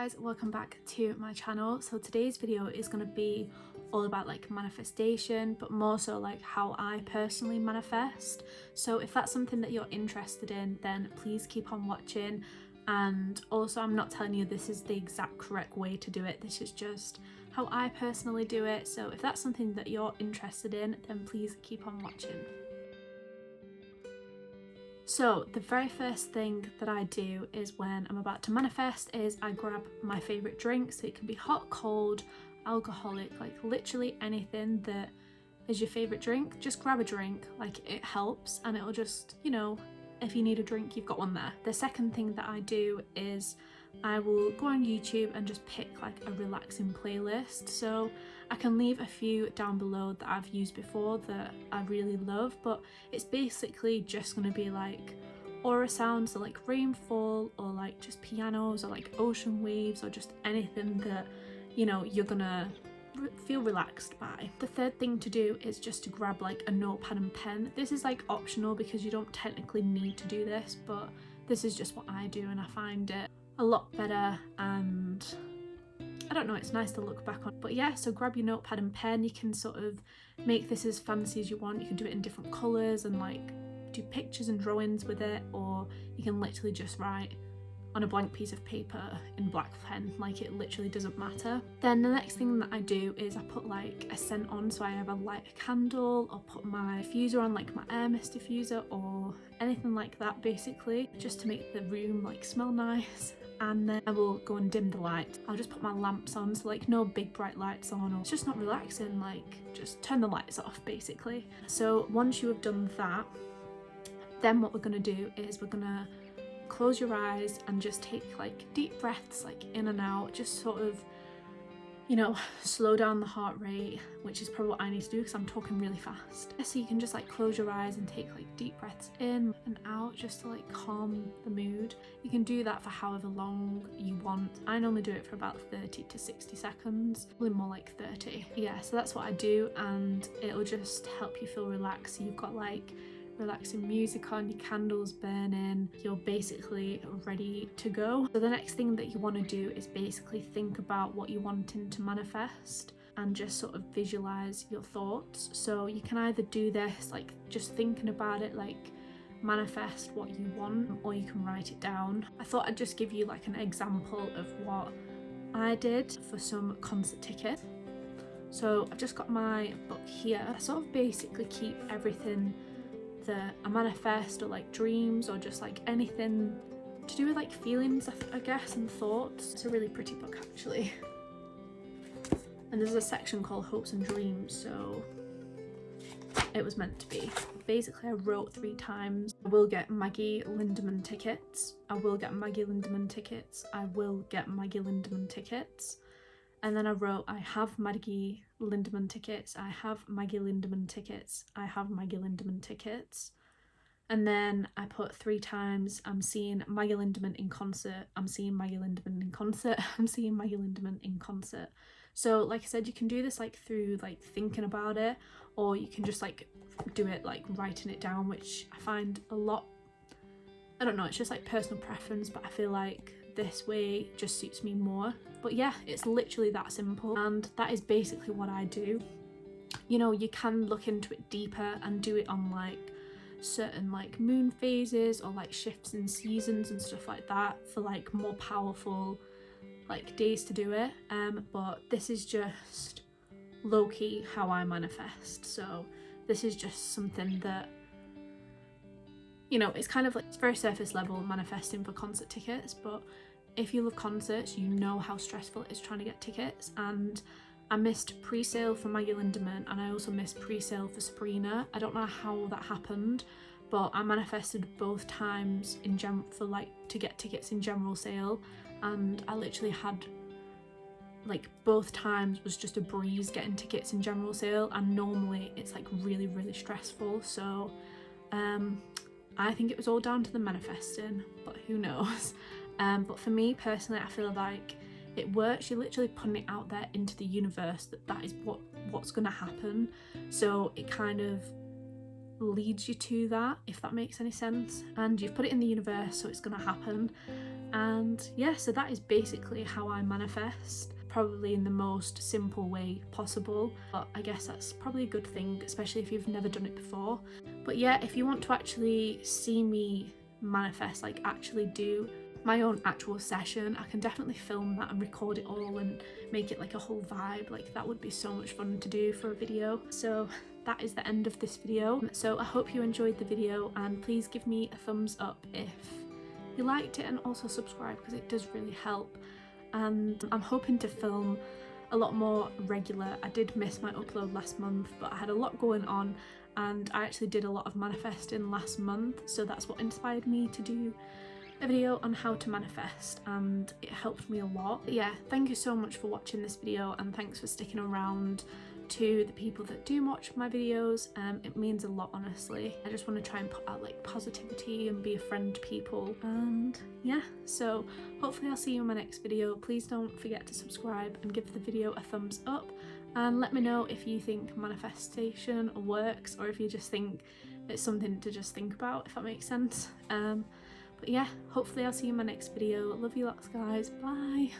guys, welcome back to my channel. So today's video is going to be all about like manifestation, but more so like how I personally manifest. So if that's something that you're interested in, then please keep on watching. And also, I'm not telling you this is the exact correct way to do it, this is just how I personally do it. So if that's something that you're interested in, then please keep on watching. So the very first thing that I do is when I'm about to manifest is I grab my favourite drink. So it can be hot, cold, alcoholic, like literally anything that is your favourite drink. Just grab a drink, like it helps, and it'll just, you know, if you need a drink, you've got one there. The second thing that I do is I will go on YouTube and just pick like a relaxing playlist. So I can leave a few down below that I've used before that I really love, but it's basically just going to be like aura sounds, so like rainfall or like just pianos or like ocean waves or just anything that, you know, you're gonna feel relaxed by. The third thing to do is just to grab like a notepad and pen. This is like optional because you don't technically need to do this, but this is just what I do and I find it a lot better, and I don't know, it's nice to look back on. But yeah, so grab your notepad and pen. You can sort of make this as fancy as you want. You can do it in different colours and like do pictures and drawings with it, or you can literally just write on a blank piece of paper in black pen, like it literally doesn't matter. Then the next thing that I do is I put like a scent on, so I either light a candle or put my diffuser on, like my air mist diffuser or anything like that, basically just to make the room like smell nice. And then I will go and dim the light. I'll just put my lamps on, so like no big bright lights on, or it's just not relaxing, like just turn the lights off basically. So once you have done that, then what we're gonna do is we're gonna close your eyes and just take like deep breaths, like in and out, just sort of, you know, slow down the heart rate, which is probably what I need to do because I'm talking really fast. So you can just like close your eyes and take like deep breaths in and out just to like calm the mood. You can do that for however long you want. I normally do it for about 30 to 60 seconds, probably more like 30. Yeah, so that's what I do, and it'll just help you feel relaxed. So you've got like relaxing music on, your candles burning, you're basically ready to go. So the next thing that you want to do is basically think about what you're wanting to manifest and just sort of visualize your thoughts. So you can either do this like just thinking about it, like manifest what you want, or you can write it down. I thought I'd just give you like an example of what I did for some concert tickets. So I've just got my book here. I sort of basically keep everything that I manifest, or like dreams, or just like anything to do with like feelings, I guess, and thoughts. It's a really pretty book actually, and there's a section called hopes and dreams, so it was meant to be. Basically I wrote 3 times: I will get Maggie Lindemann tickets, I will get Maggie Lindemann tickets, I will get Maggie Lindemann tickets. And then I wrote, I have Maggie Lindemann tickets, I have Maggie Lindemann tickets, I have Maggie Lindemann tickets. And then I put 3 times, I'm seeing Maggie Lindemann in concert, I'm seeing Maggie Lindemann in concert, I'm seeing Maggie Lindemann in concert. So like I said, you can do this like through like thinking about it, or you can just like do it like writing it down, which I find a lot, I don't know, it's just like personal preference, but I feel like this way just suits me more. But yeah, it's literally that simple, and that is basically what I do. You know, you can look into it deeper and do it on like certain like moon phases or like shifts in seasons and stuff like that for like more powerful like days to do it, but this is just low-key how I manifest. So this is just something that, you know, it's kind of like, it's very surface level manifesting for concert tickets, but if you love concerts, you know how stressful it is trying to get tickets. And I missed pre-sale for Maggie Lindemann, and I also missed pre-sale for Sabrina. I don't know how that happened, but I manifested both times in for like to get tickets in general sale, and I literally had like both times was just a breeze getting tickets in general sale, and normally it's like really stressful. So I think it was all down to the manifesting, but who knows. But for me personally, I feel like it works. You're literally putting it out there into the universe that is what's going to happen, so it kind of leads you to that, if that makes any sense, and you've put it in the universe, so it's going to happen. And yeah, so that is basically how I manifest, probably in the most simple way possible, but I guess that's probably a good thing, especially if you've never done it before. But yeah, if you want to actually see me manifest, like actually do my own actual session, I can definitely film that and record it all and make it like a whole vibe. Like that would be so much fun to do for a video. So that is the end of this video. So I hope you enjoyed the video, and please give me a thumbs up if you liked it, and also subscribe because it does really help. And I'm hoping to film a lot more regular. I did miss my upload last month, but I had a lot going on and I actually did a lot of manifesting last month, so that's what inspired me to do a video on how to manifest, and it helped me a lot. But yeah, thank you so much for watching this video, and thanks for sticking around. To the people that do watch my videos, it means a lot, honestly. I just want to try and put out like positivity and be a friend to people, and yeah, so hopefully I'll see you in my next video. Please don't forget to subscribe and give the video a thumbs up, and let me know if you think manifestation works, or if you just think it's something to just think about, if that makes sense. But yeah, hopefully I'll see you in my next video. Love you lots, guys. Bye.